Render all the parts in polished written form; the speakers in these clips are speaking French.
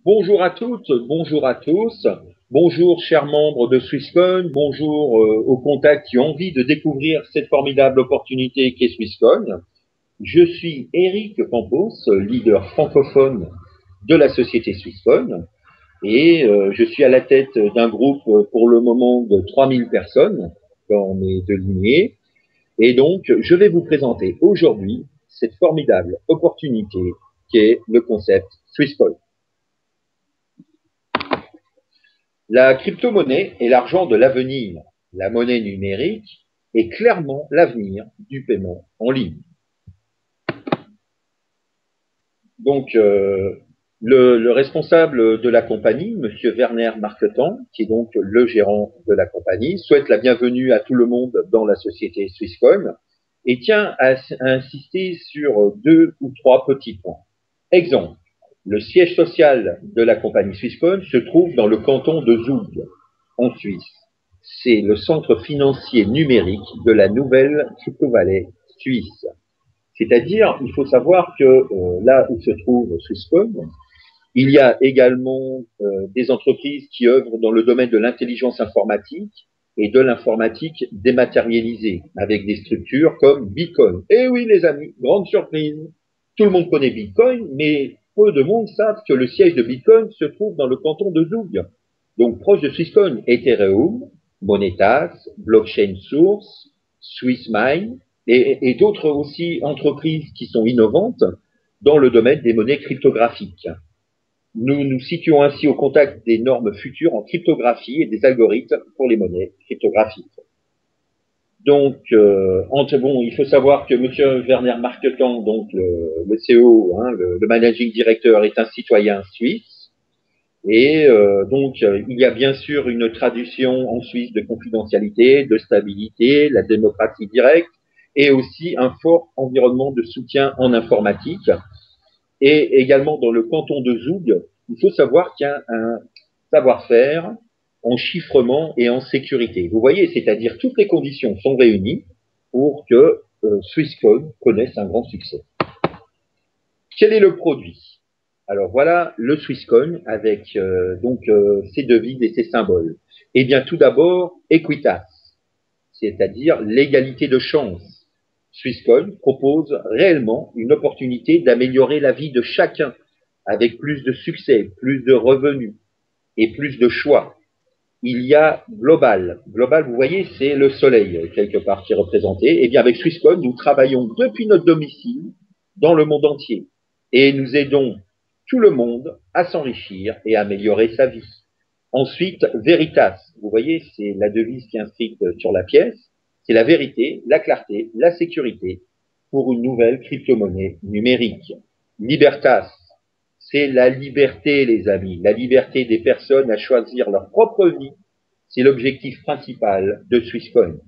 Bonjour à toutes, bonjour à tous, bonjour chers membres de Swisscon, bonjour aux contacts qui ont envie de découvrir cette formidable opportunité qu'est Swisscon. Je suis Eric Campos, leader francophone de la société Swisscon et je suis à la tête d'un groupe pour le moment de 3000 personnes dans mes deux lignées et donc je vais vous présenter aujourd'hui cette formidable opportunité qu'est le concept Swisscon. La crypto-monnaie est l'argent de l'avenir. La monnaie numérique est clairement l'avenir du paiement en ligne. Donc, le responsable de la compagnie, Monsieur Werner Marketan, qui est donc le gérant de la compagnie, souhaite la bienvenue à tout le monde dans la société Swisscom et tient à insister sur deux ou trois petits points. Exemple, le siège social de la compagnie Swisscom se trouve dans le canton de Zug, en Suisse. C'est le centre financier numérique de la nouvelle crypto-vallée suisse. C'est-à-dire, il faut savoir que là où se trouve Swisscom, il y a également des entreprises qui œuvrent dans le domaine de l'intelligence informatique et de l'informatique dématérialisée, avec des structures comme Bitcoin. Eh oui, les amis, grande surprise. Tout le monde connaît Bitcoin, mais peu de monde savent que le siège de Bitcoin se trouve dans le canton de Zug, donc proche de Swisscom. Ethereum, Monetas, Blockchain Source, Swissmine et d'autres aussi entreprises qui sont innovantes dans le domaine des monnaies cryptographiques. Nous nous situons ainsi au contact des normes futures en cryptographie et des algorithmes pour les monnaies cryptographiques. Donc, bon, il faut savoir que M. Werner Marketan, donc le CEO, hein, le managing director, est un citoyen suisse. Et donc, il y a bien sûr une traduction en Suisse de confidentialité, de stabilité, la démocratie directe, et aussi un fort environnement de soutien en informatique. Et également dans le canton de Zoug, il faut savoir qu'il y a un savoir-faire en chiffrement et en sécurité. Vous voyez, c'est-à-dire toutes les conditions sont réunies pour que Swisscom connaisse un grand succès. Quel est le produit? Alors voilà le Swisscom avec ses devises et ses symboles. Eh bien tout d'abord, Equitas, c'est-à-dire l'égalité de chance. Swisscom propose réellement une opportunité d'améliorer la vie de chacun avec plus de succès, plus de revenus et plus de choix. Il y a Global. Global, vous voyez, c'est le soleil, quelque part, qui est représenté. Eh bien, avec Swisscom, nous travaillons depuis notre domicile dans le monde entier. Et nous aidons tout le monde à s'enrichir et à améliorer sa vie. Ensuite, Veritas. Vous voyez, c'est la devise qui est inscrite sur la pièce. C'est la vérité, la clarté, la sécurité pour une nouvelle crypto-monnaie numérique. Libertas. C'est la liberté, les amis, la liberté des personnes à choisir leur propre vie. C'est l'objectif principal de Swisscom.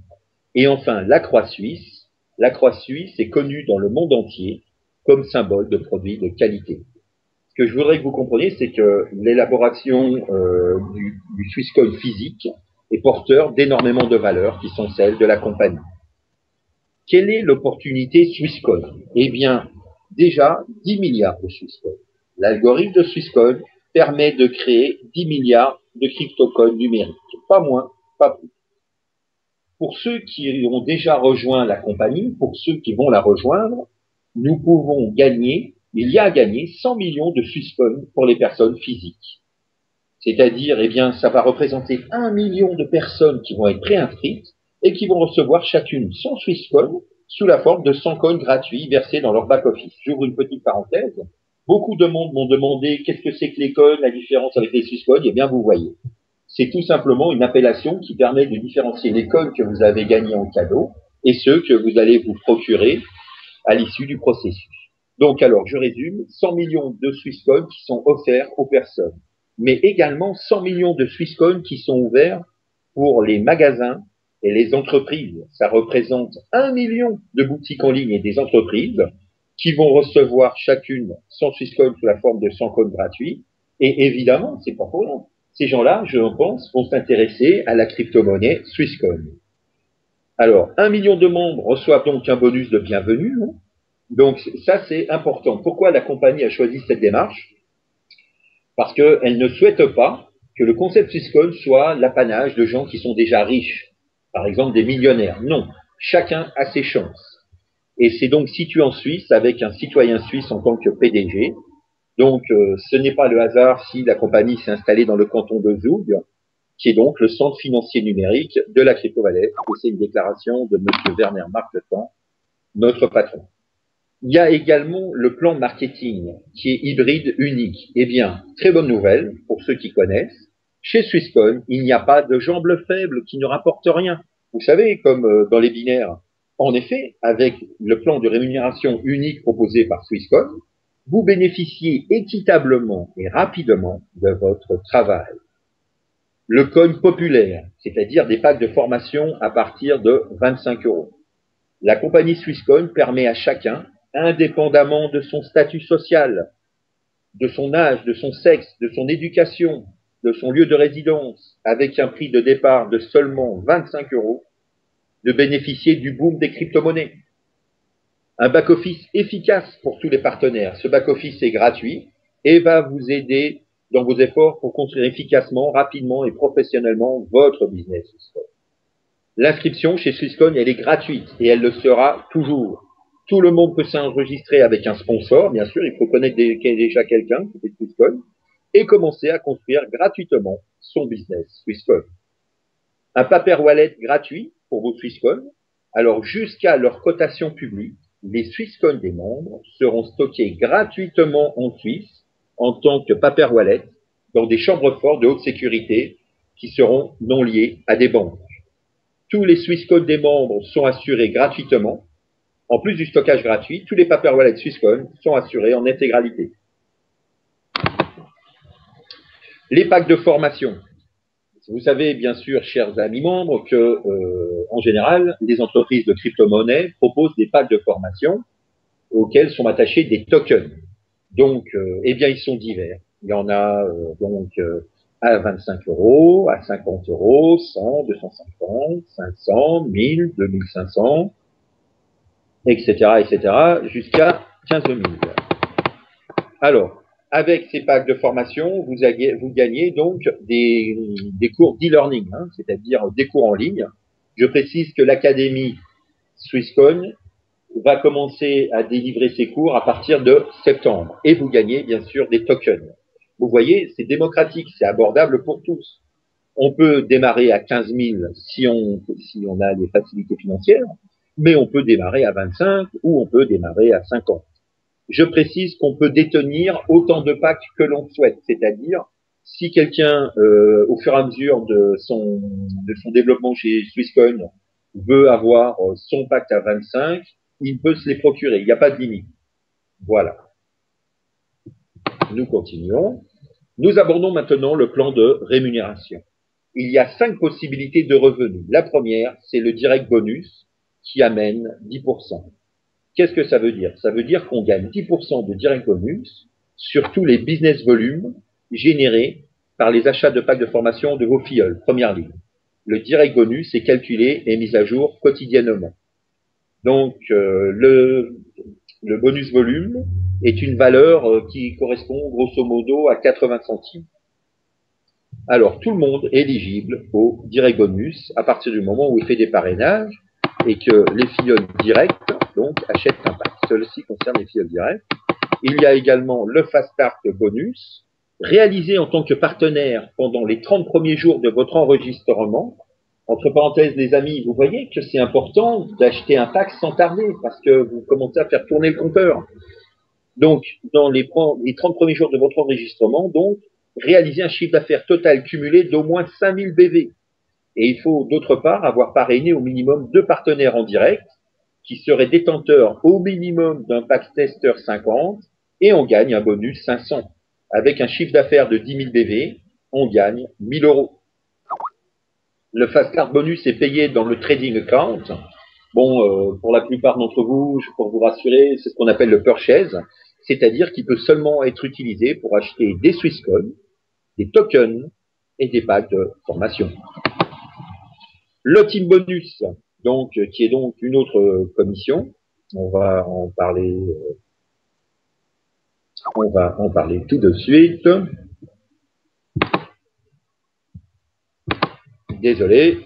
Et enfin, la croix suisse. La croix suisse est connue dans le monde entier comme symbole de produits de qualité. Ce que je voudrais que vous compreniez, c'est que l'élaboration du Swisscom physique est porteur d'énormément de valeurs qui sont celles de la compagnie. Quelle est l'opportunité Swisscom? Eh bien, déjà 10 milliards de Swisscom. L'algorithme de Swisscom permet de créer 10 milliards de cryptocodes numériques. Pas moins, pas plus. Pour ceux qui ont déjà rejoint la compagnie, pour ceux qui vont la rejoindre, nous pouvons gagner, il y a à gagner 100 millions de Swisscom pour les personnes physiques. C'est-à-dire, eh bien, ça va représenter 1 million de personnes qui vont être préinscrites et qui vont recevoir chacune 100 Swisscom sous la forme de 100 coins gratuits versés dans leur back-office. J'ouvre une petite parenthèse. Beaucoup de monde m'ont demandé qu'est-ce que c'est que les coins, la différence avec les Swisscom. Eh bien, vous voyez. C'est tout simplement une appellation qui permet de différencier les coins que vous avez gagnés en cadeau et ceux que vous allez vous procurer à l'issue du processus. Donc, alors, je résume, 100 millions de Swisscom qui sont offerts aux personnes, mais également 100 millions de Swisscom qui sont ouverts pour les magasins et les entreprises. Ça représente 1 million de boutiques en ligne et des entreprises qui vont recevoir chacune 100 Swisscom sous la forme de 100 codes gratuits. Et évidemment, c'est pas pour rien. Ces gens-là, je pense, vont s'intéresser à la crypto-monnaie Swisscom. Alors, 1 million de membres reçoivent donc un bonus de bienvenue. Donc, ça, c'est important. Pourquoi la compagnie a choisi cette démarche? parce qu'elle ne souhaite pas que le concept Swisscom soit l'apanage de gens qui sont déjà riches, par exemple des millionnaires. Non, chacun a ses chances. Et c'est donc situé en Suisse avec un citoyen suisse en tant que PDG. Donc, ce n'est pas le hasard si la compagnie s'est installée dans le canton de Zug, qui est donc le centre financier numérique de la crypto-monnaie. C'est une déclaration de M. Werner Marketan, notre patron. Il y a également le plan marketing qui est hybride unique. Eh bien, très bonne nouvelle pour ceux qui connaissent. Chez Swisscom, il n'y a pas de jambes faibles qui ne rapportent rien. Vous savez, comme dans les binaires. En effet, avec le plan de rémunération unique proposé par Swisscom, vous bénéficiez équitablement et rapidement de votre travail. Le coin populaire, c'est-à-dire des packs de formation à partir de 25 euros. La compagnie Swisscom permet à chacun, indépendamment de son statut social, de son âge, de son sexe, de son éducation, de son lieu de résidence, avec un prix de départ de seulement 25 euros, de bénéficier du boom des crypto-monnaies. Un back-office efficace pour tous les partenaires. Ce back-office est gratuit et va vous aider dans vos efforts pour construire efficacement, rapidement et professionnellement votre business. L'inscription chez Swisscom, elle est gratuite et elle le sera toujours. Tout le monde peut s'enregistrer avec un sponsor, bien sûr, il faut connaître déjà quelqu'un qui fait Swisscom et commencer à construire gratuitement son business Swisscom. Un paper wallet gratuit pour vos Swisscom. Alors, jusqu'à leur cotation publique, les Swisscom des membres seront stockés gratuitement en Suisse en tant que paper wallet dans des chambres fortes de haute sécurité qui seront non liées à des banques. Tous les Swisscom des membres sont assurés gratuitement. En plus du stockage gratuit, tous les paper wallets Swisscom sont assurés en intégralité. Les packs de formation. Vous savez bien sûr, chers amis membres, que en général, les entreprises de crypto-monnaie proposent des packs de formation auxquels sont attachés des tokens. Donc, eh bien, ils sont divers. Il y en a à 25 euros, à 50 euros, 100, 250, 500, 1000, 2500, etc., jusqu'à 15 000. Alors, avec ces packs de formation, vous gagnez donc des cours d'e-learning, hein, c'est-à-dire des cours en ligne. Je précise que l'Académie Swisscom va commencer à délivrer ses cours à partir de septembre. Et vous gagnez, bien sûr, des tokens. Vous voyez, c'est démocratique, c'est abordable pour tous. On peut démarrer à 15 000 si on a les facilités financières, mais on peut démarrer à 25 ou on peut démarrer à 50. Je précise qu'on peut détenir autant de packs que l'on souhaite, c'est-à-dire si quelqu'un, au fur et à mesure de son développement chez Swisscom, veut avoir son pack à 25, il peut se les procurer, il n'y a pas de limite. Voilà. Nous continuons. Nous abordons maintenant le plan de rémunération. Il y a 5 possibilités de revenus. La première, c'est le direct bonus qui amène 10%. Qu'est-ce que ça veut dire? Ça veut dire qu'on gagne 10% de direct bonus sur tous les business volumes générés par les achats de packs de formation de vos filleuls, première ligne. Le direct bonus est calculé et mis à jour quotidiennement. Donc, le bonus volume est une valeur qui correspond grosso modo à 80 centimes. Alors, tout le monde est éligible au direct bonus à partir du moment où il fait des parrainages et que les filleuls directs, donc, achètent un pack. Ceci concerne les filleuls directs. Il y a également le Fast Start bonus, réalisé en tant que partenaire pendant les 30 premiers jours de votre enregistrement. Entre parenthèses, les amis, vous voyez que c'est important d'acheter un pack sans tarder parce que vous commencez à faire tourner le compteur. Donc, dans les 30 premiers jours de votre enregistrement, donc, réaliser un chiffre d'affaires total cumulé d'au moins 5000 BV. Et il faut d'autre part avoir parrainé au minimum 2 partenaires en direct qui seraient détenteurs au minimum d'un pack tester 50 et on gagne un bonus 500. Avec un chiffre d'affaires de 10 000 BV, on gagne 1000 euros. Le Fast Start bonus est payé dans le trading account. Bon, pour la plupart d'entre vous, pour vous rassurer, c'est ce qu'on appelle le purchase, c'est-à-dire qu'il peut seulement être utilisé pour acheter des Swisscom, des tokens et des packs de formation. Le team bonus, donc, qui est donc une autre commission, on va en parler tout de suite. désolé.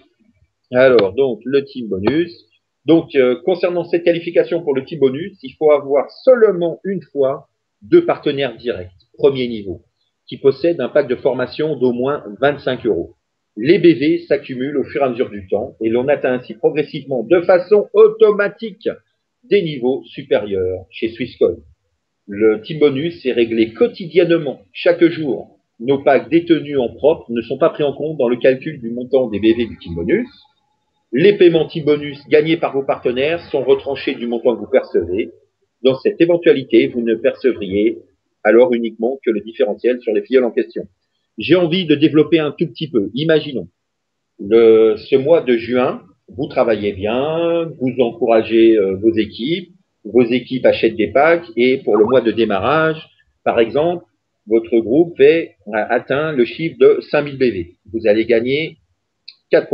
Alors, donc, le team bonus. Donc, concernant cette qualification pour le team bonus, il faut avoir seulement une fois deux partenaires directs, premier niveau, qui possèdent un pack de formation d'au moins 25 euros. Les BV s'accumulent au fur et à mesure du temps et l'on atteint ainsi progressivement de façon automatique des niveaux supérieurs chez Swisscom. Le team bonus est réglé quotidiennement, chaque jour. Nos packs détenus en propre ne sont pas pris en compte dans le calcul du montant des BV du team bonus. Les paiements team bonus gagnés par vos partenaires sont retranchés du montant que vous percevez. Dans cette éventualité, vous ne percevriez alors uniquement que le différentiel sur les filleuls en question. J'ai envie de développer un tout petit peu. Imaginons, ce mois de juin, vous travaillez bien, vous encouragez vos équipes achètent des packs et pour le mois de démarrage, par exemple, votre groupe atteint le chiffre de 5000 BV. Vous allez gagner 4%.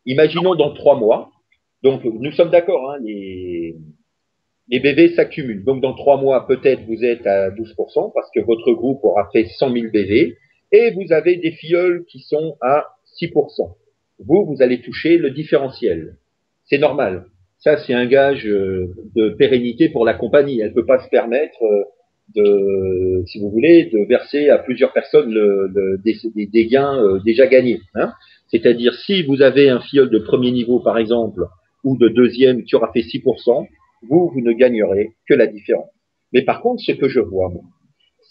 Imaginons dans 3 mois, donc nous sommes d'accord, hein, les BV s'accumulent. Donc dans 3 mois, peut-être vous êtes à 12% parce que votre groupe aura fait 100 000 BV et vous avez des filleuls qui sont à 6%. Vous allez toucher le différentiel. C'est normal. Ça, c'est un gage de pérennité pour la compagnie. Elle ne peut pas se permettre si vous voulez, de verser à plusieurs personnes des gains déjà gagnés. Hein. C'est-à-dire, si vous avez un filleul de premier niveau, par exemple, ou de deuxième qui aura fait 6%, vous ne gagnerez que la différence. Mais par contre, ce que je vois, moi,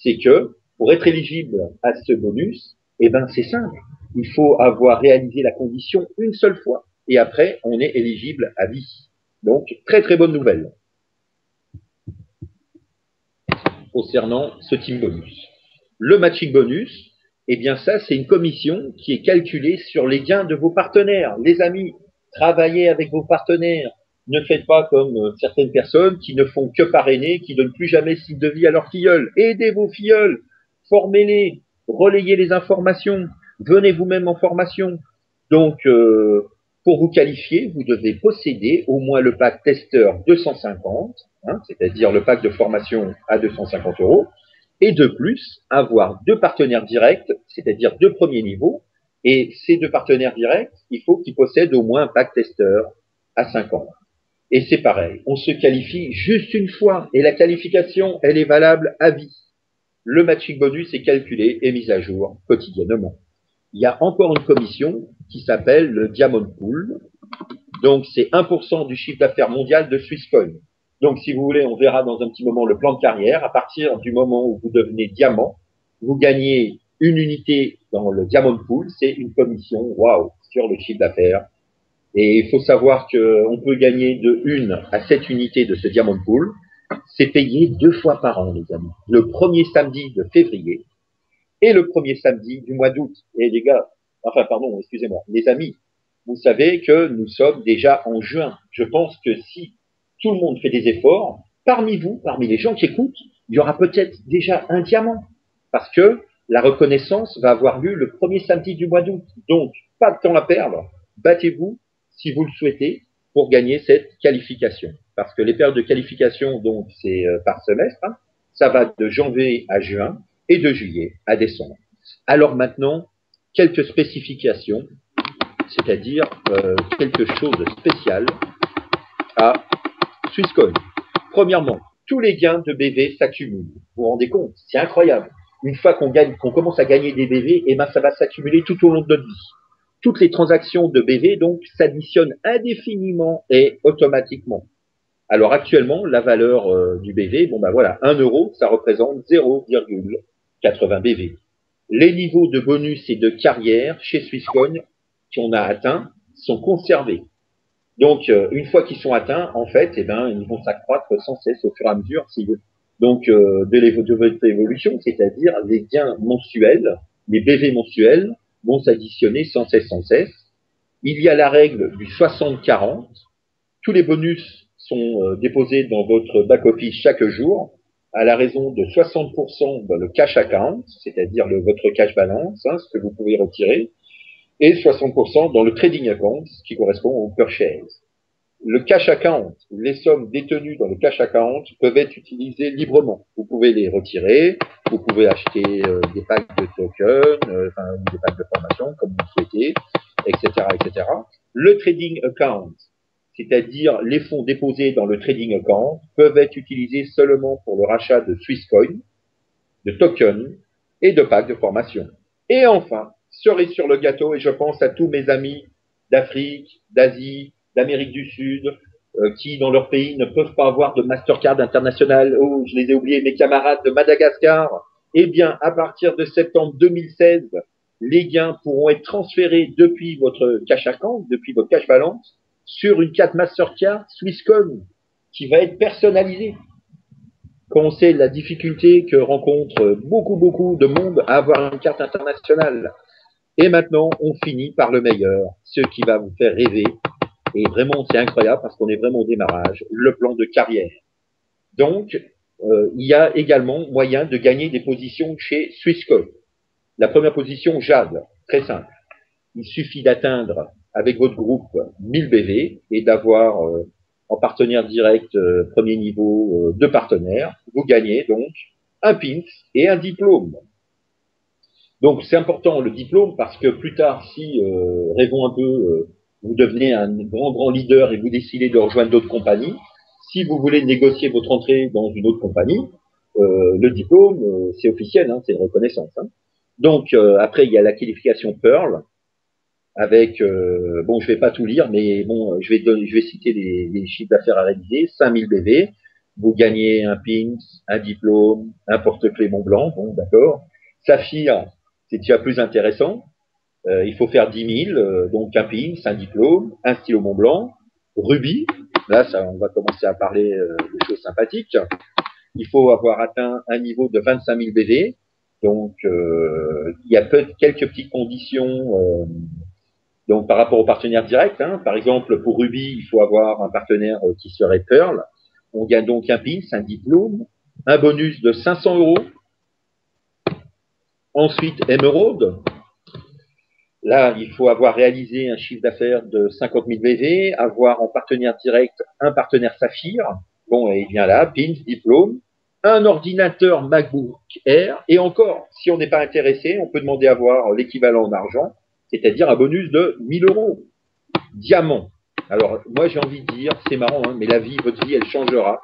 c'est que pour être éligible à ce bonus, eh ben, c'est simple. Il faut avoir réalisé la condition une seule fois. Et après, on est éligible à vie. Donc, très très bonne nouvelle concernant ce team bonus. Le matching bonus, eh bien ça, c'est une commission qui est calculée sur les gains de vos partenaires. Les amis, travaillez avec vos partenaires. Ne faites pas comme certaines personnes qui ne font que parrainer, qui ne donnent plus jamais signe de vie à leurs filleuls. Aidez vos filleuls, formez-les, relayez les informations, venez vous-même en formation. Donc, pour vous qualifier, vous devez posséder au moins le pack Tester 250, hein, c'est-à-dire le pack de formation à 250 euros, et de plus, avoir deux partenaires directs, c'est-à-dire deux premiers niveaux, et ces deux partenaires directs, il faut qu'ils possèdent au moins un pack Tester à 50. Et c'est pareil, on se qualifie juste une fois, et la qualification, elle est valable à vie. Le matching bonus est calculé et mis à jour quotidiennement. Il y a encore une commission qui s'appelle le Diamond Pool. Donc, c'est 1% du chiffre d'affaires mondial de Swisscom. Donc, si vous voulez, on verra dans un petit moment le plan de carrière. À partir du moment où vous devenez diamant, vous gagnez une unité dans le Diamond Pool. C'est une commission, waouh, sur le chiffre d'affaires. Et il faut savoir qu'on peut gagner de 1 à 7 unités de ce Diamond Pool. C'est payé 2 fois par an, les amis. Le premier samedi de février et le premier samedi du mois d'août. Et les gars, enfin, pardon, excusez-moi, les amis, vous savez que nous sommes déjà en juin. Je pense que si tout le monde fait des efforts, parmi vous, parmi les gens qui écoutent, il y aura peut-être déjà un diamant. Parce que la reconnaissance va avoir lieu le premier samedi du mois d'août. Donc, pas de temps à perdre. Battez-vous, si vous le souhaitez, pour gagner cette qualification. Parce que les périodes de qualification, donc, c'est par semestre. Hein. Ça va de janvier à juin et de juillet à décembre. Alors maintenant, quelques spécifications, c'est-à-dire quelque chose de spécial à Swisscom. Premièrement, tous les gains de BV s'accumulent. Vous vous rendez compte? C'est incroyable. Une fois qu'on commence à gagner des BV, eh ben, ça va s'accumuler tout au long de notre vie. Toutes les transactions de BV, donc, s'additionnent indéfiniment et automatiquement. Alors actuellement, la valeur du BV, bon ben voilà, 1 euro, ça représente 0,80 BV. Les niveaux de bonus et de carrière chez Swisscom qu'on a atteints sont conservés. Donc, une fois qu'ils sont atteints, en fait, eh ben, ils vont s'accroître sans cesse au fur et à mesure. Donc, de votre évolution, c'est-à-dire les gains mensuels, les BV mensuels vont s'additionner sans cesse, sans cesse. Il y a la règle du 60-40. Tous les bonus sont déposés dans votre back-office chaque jour à la raison de 60% dans le cash account, c'est-à-dire votre cash balance, hein, ce que vous pouvez retirer, et 60% dans le trading account, ce qui correspond au purchase. Le cash account, les sommes détenues dans le cash account peuvent être utilisées librement. Vous pouvez les retirer, vous pouvez acheter des packs de tokens, des packs de formation, comme vous le souhaitez. etc., etc. Le trading account, c'est-à-dire les fonds déposés dans le trading account, peuvent être utilisés seulement pour le rachat de Swisscoin, de tokens et de packs de formation. Et enfin, cerise sur le gâteau, et je pense à tous mes amis d'Afrique, d'Asie, d'Amérique du Sud, qui dans leur pays ne peuvent pas avoir de Mastercard international. Oh, je les ai oubliés, mes camarades de Madagascar. Eh bien, à partir de septembre 2016, les gains pourront être transférés depuis votre cash account, depuis votre cash balance, sur une carte Mastercard Swisscom qui va être personnalisée. Quand on sait la difficulté que rencontre beaucoup de monde à avoir une carte internationale. Et maintenant, on finit par le meilleur, ce qui va vous faire rêver. Et vraiment, c'est incroyable parce qu'on est vraiment au démarrage, le plan de carrière. Donc, il y a également moyen de gagner des positions chez Swisscom. La première position, Jade, très simple. Il suffit d'atteindre avec votre groupe 1000 BV et d'avoir en partenaire direct premier niveau deux partenaires. Vous gagnez donc un pins et un diplôme. Donc c'est important le diplôme parce que plus tard, si rêvons un peu, vous devenez un grand leader et vous décidez de rejoindre d'autres compagnies, si vous voulez négocier votre entrée dans une autre compagnie, le diplôme, c'est officiel, hein, c'est une reconnaissance. Hein. Donc après, il y a la qualification Pearl avec, bon, je vais pas tout lire, mais bon, je vais citer les chiffres d'affaires à réaliser, 5000 BV, vous gagnez un pins, un diplôme, un porte-clés Montblanc, bon, d'accord. Saphir, c'est déjà plus intéressant. Il faut faire 10 000, donc un pins, un diplôme, un stylo Montblanc. Rubis, là, ça, on va commencer à parler de choses sympathiques. Il faut avoir atteint un niveau de 25 000 BV. Donc, il y a quelques petites conditions. Donc, par rapport aux partenaires directs, hein, par exemple, pour Ruby, il faut avoir un partenaire qui serait Pearl. On gagne donc un pins, un diplôme, un bonus de 500 euros. Ensuite, Emerald. Là, il faut avoir réalisé un chiffre d'affaires de 50 000 BV, avoir en partenaire direct un partenaire Saphir. Bon, et bien là, pins, diplôme, un ordinateur MacBook Air, et encore, si on n'est pas intéressé, on peut demander à avoir l'équivalent en argent, c'est-à-dire un bonus de 1000 euros. Diamant. Alors, moi, j'ai envie de dire, c'est marrant, hein, mais la vie, votre vie, elle changera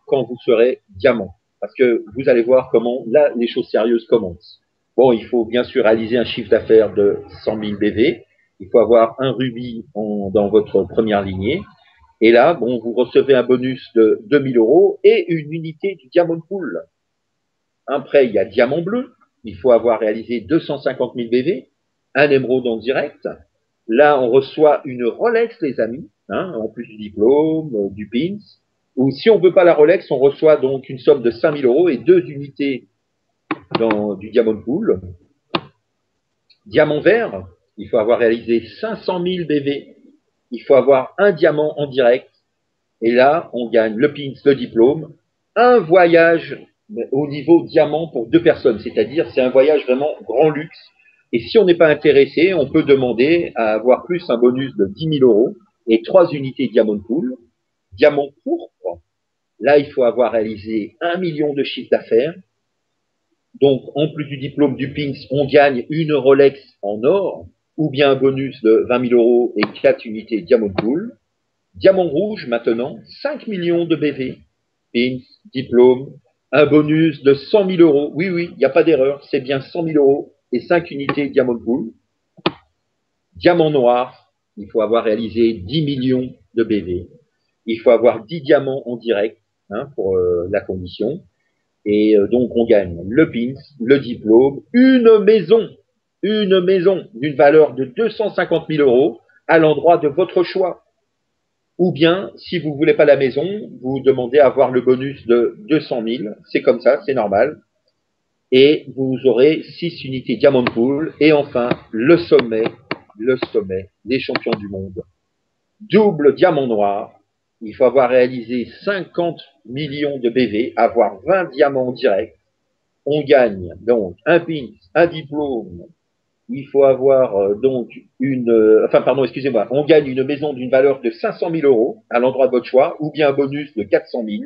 quand vous serez diamant. Parce que vous allez voir comment, là, les choses sérieuses commencent. Bon, il faut bien sûr réaliser un chiffre d'affaires de 100 000 BV. Il faut avoir un rubis dans votre première lignée. Et là, bon, vous recevez un bonus de 2000 euros et une unité du Diamond Pool. Après, il y a Diamant Bleu. Il faut avoir réalisé 250 000 BV, un émeraude en direct. Là, on reçoit une Rolex, les amis, hein, en plus du diplôme, du pins. Ou si on ne veut pas la Rolex, on reçoit donc une somme de 5000 euros et deux unités du Diamond Pool. Diamant vert, il faut avoir réalisé 500 000 BV. Il faut avoir un diamant en direct. Et là, on gagne le pins, le diplôme, un voyage au niveau diamant pour deux personnes. C'est-à-dire, c'est un voyage vraiment grand luxe. Et si on n'est pas intéressé, on peut demander à avoir plus un bonus de 10 000 euros et trois unités Diamond Pool. Diamant pourpre, là, il faut avoir réalisé 1 million de chiffre d'affaires. Donc, en plus du diplôme du PINX, on gagne une Rolex en or, ou bien un bonus de 20 000 euros et 4 unités Diamond Pool. Diamant rouge, maintenant, 5 millions de BV, PINX, diplôme, un bonus de 100 000 euros. Oui, il n'y a pas d'erreur, c'est bien 100 000 euros et 5 unités Diamond Pool. Diamant noir, il faut avoir réalisé 10 millions de BV. Il faut avoir 10 diamants en direct, hein, pour la condition. Et donc, on gagne le pins, le diplôme, une maison d'une valeur de 250 000 euros à l'endroit de votre choix. Ou bien, si vous ne voulez pas la maison, vous demandez à avoir le bonus de 200 000. C'est comme ça, c'est normal. Et vous aurez 6 unités Diamond Pool. Et enfin, le sommet, des champions du monde. Double diamant noir. Il faut avoir réalisé 50 millions de BV, avoir 20 diamants directs. On gagne donc un pins, un diplôme. Il faut avoir donc on gagne une maison d'une valeur de 500 000 euros à l'endroit de votre choix, ou bien un bonus de 400 000.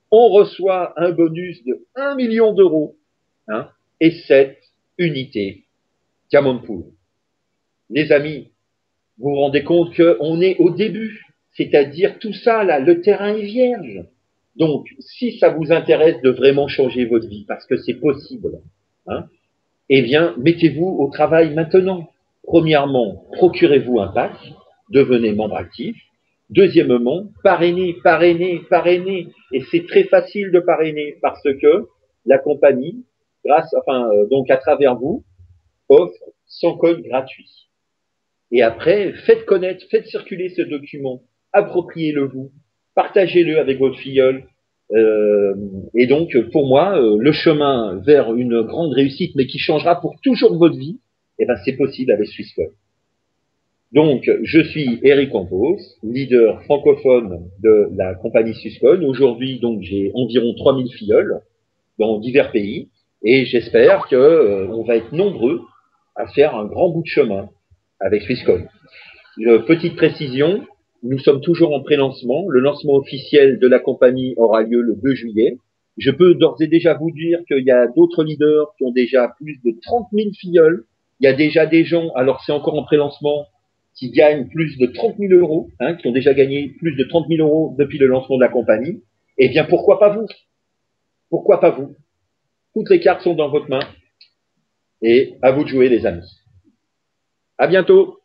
On reçoit un bonus de 1 million d'euros, et 7 unités Diamond Pool. Les amis, vous vous rendez compte qu'on est au début, c'est-à-dire tout ça, là, le terrain est vierge. Donc, si ça vous intéresse de vraiment changer votre vie, parce que c'est possible, hein, eh bien, mettez-vous au travail maintenant. Premièrement, procurez-vous un pack, devenez membre actif. Deuxièmement, parrainez, parrainez, parrainez. Et c'est très facile de parrainer parce que la compagnie, donc à travers vous, offre 100 codes gratuits. Et après, faites connaître, faites circuler ce document, appropriez-le vous, partagez-le avec votre filleule. Et donc, pour moi, le chemin vers une grande réussite, mais qui changera pour toujours votre vie, eh ben, c'est possible avec Swissquote. Donc, je suis Eric Campos, leader francophone de la compagnie Swissquote. Aujourd'hui, donc, j'ai environ 3000 filleuls dans divers pays, et j'espère qu'on va être nombreux à faire un grand bout de chemin avec Swissquote. Petite précision, nous sommes toujours en pré-lancement. Le lancement officiel de la compagnie aura lieu le 2 juillet. Je peux d'ores et déjà vous dire qu'il y a d'autres leaders qui ont déjà plus de 30 000 filleuls. Il y a déjà des gens, alors c'est encore en pré-lancement, qui gagnent plus de 30 000 euros, hein, qui ont déjà gagné plus de 30 000 euros depuis le lancement de la compagnie. Eh bien, pourquoi pas vous? Pourquoi pas vous? Toutes les cartes sont dans votre main et à vous de jouer, les amis. À bientôt.